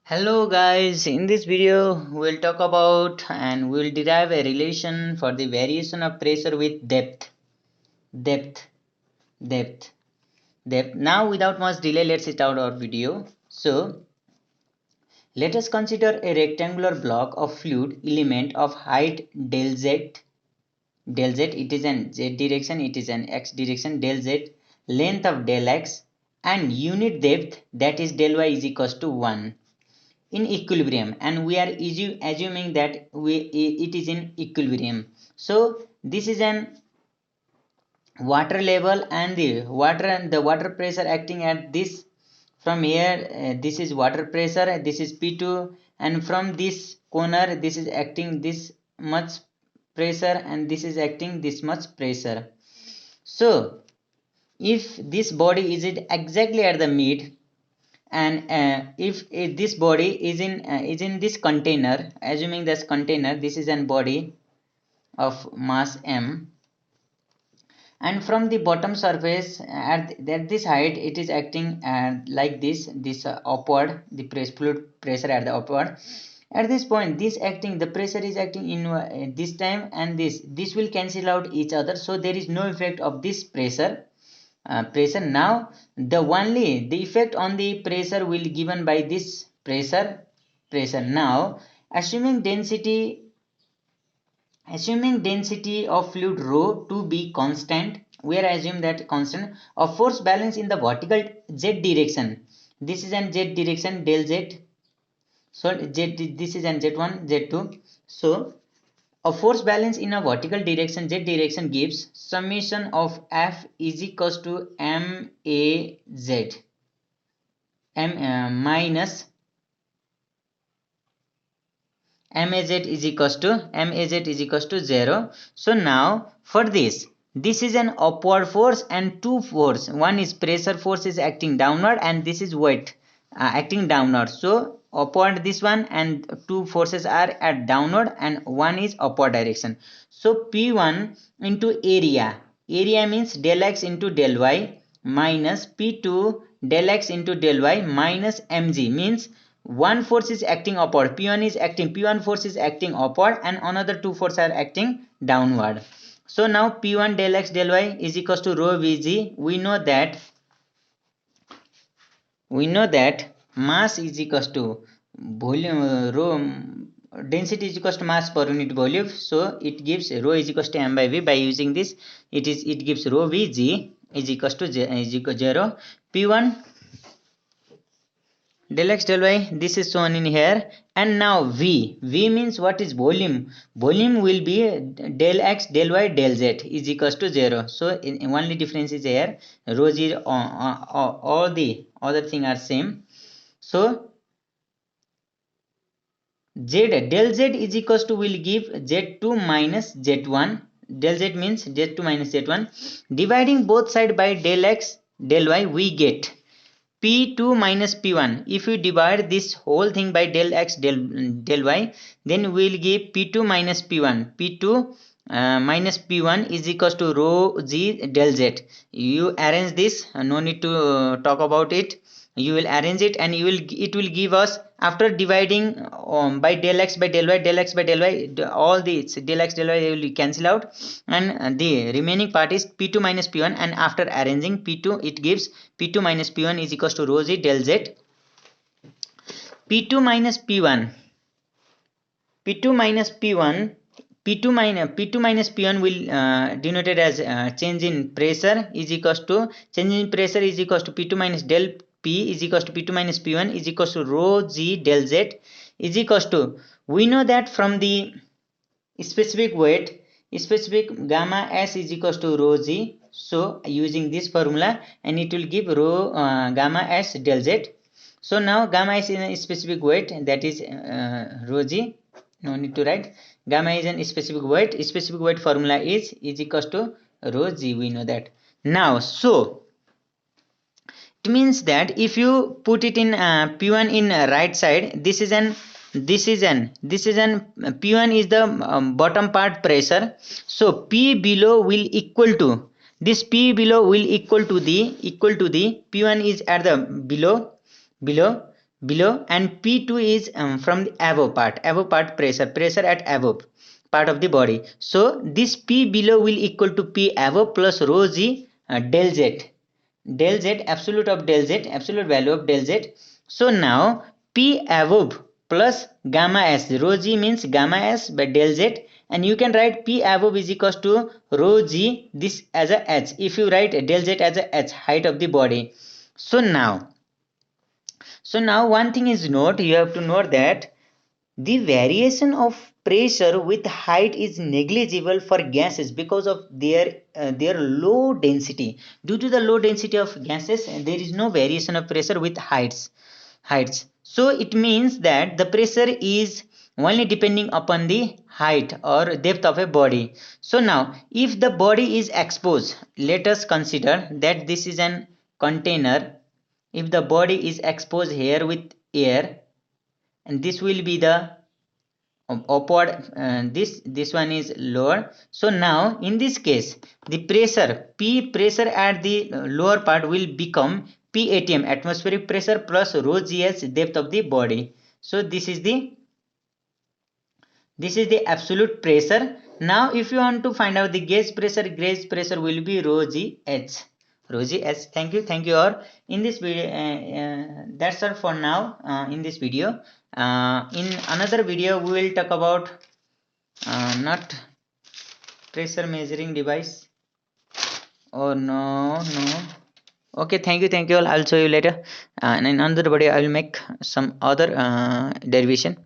Hello guys, in this video we'll talk about and we'll derive a relation for the variation of pressure with depth. Depth, depth, depth. Now without much delay, let's start our video. So let us consider a rectangular block of fluid element of height del z. Del z, it is an z direction, it is an x direction, del z, length of del x, and unit depth, that is del y, is equals to 1. In equilibrium, and we are assuming that it is in equilibrium. So this is an water level, and the water pressure acting at this from here, this is water pressure, this is P2, and from this corner this is acting this much pressure, and this is acting this much pressure. So if this body is it exactly at the mid, and if this body is in this container, assuming this container, this is an body of mass m, and from the bottom surface at this height it is acting like this upward, the fluid pressure at the upward. At this point, this acting, the pressure is acting in this time, and this will cancel out each other, so there is no effect of this pressure. Now the effect on the pressure will given by this pressure. Now assuming density of fluid rho to be constant, we are assume that constant of force balance in the vertical z direction. This is an z direction, del z. So z, this is an z1, z2. So a force balance in a vertical direction, z direction, gives summation of F is equals to MAZ, minus MAZ is equals to 0. So now for this is an upward force and two force. One is pressure force is acting downward, and this is weight acting downward. So upward this one, and two forces are at downward, and one is upward direction. So P1 into area means del x into del y, minus P2 del x into del y minus mg, means one force is acting upward, P1 force is acting upward, and another two forces are acting downward. So now P1 del x del y is equals to rho Vg. We know that mass is equals to volume, rho density is equals to mass per unit volume. So it gives rho is equals to m by v. By using this, it gives rho Vg is equals to 0. P1 del x del y, this is shown in here. And now v means what is volume. Volume will be del x del y del z is equals to 0. So only difference is here, rho 0, all the other thing are same. So z del z is equals to, will give z2 minus z1. Del z means z2 minus z1. Dividing both side by del x del y, we get P2 minus P1. If we divide this whole thing by del x del y, then we will give P2 minus P1. P2 minus P1 is equals to rho g del z. You arrange this, no need to talk about it. You will arrange it, and it will give us, after dividing by del x by del y, all these del x del y will cancel out, and the remaining part is P2 minus P1, and after arranging P2, it gives P2 minus P1 is equals to rho z del z. P2 minus P1 P2 minus P1 P2 minus P1 will denoted as change in pressure is equals to P2 minus del P is equals to P2 minus P1 is equals to rho g del z is equals to, we know that from the specific gamma s is equals to rho g. So using this formula, and it will give rho gamma s del z. So now gamma is in a specific weight, that is rho g, no need to write. Gamma is in specific weight formula is equals to rho g, we know that. Now so it means that if you put it in P1 in right side, this is an P1 is the bottom part pressure. So P below will equal to this, P below will equal to the P1 is at the below. below, and P2 is from the above part pressure at above part of the body. So this P below will equal to P above plus rho g del z, absolute of del z, absolute value of del z. So now P above plus gamma s, rho g means gamma s by del z, and you can write P above is equals to rho g, this as a h, if you write del z as a h, height of the body. So now one thing is note, you have to note that the variation of pressure with height is negligible for gases because of their low density. Due to the low density of gases, there is no variation of pressure with heights. So it means that the pressure is only depending upon the height or depth of a body. So now if the body is exposed, let us consider that this is an container. If the body is exposed here with air, and this will be the upward, this one is lower. So now in this case the pressure at the lower part will become P atm, atmospheric pressure, plus rho gs, depth of the body. So this is the absolute pressure. Now if you want to find out the gauge pressure will be rho g h, thank you all. In this video, that's all for now. In this video, in another video we will talk about not pressure measuring device. Oh no. Okay, thank you all. I'll show you later, and in another video I will make some other derivation.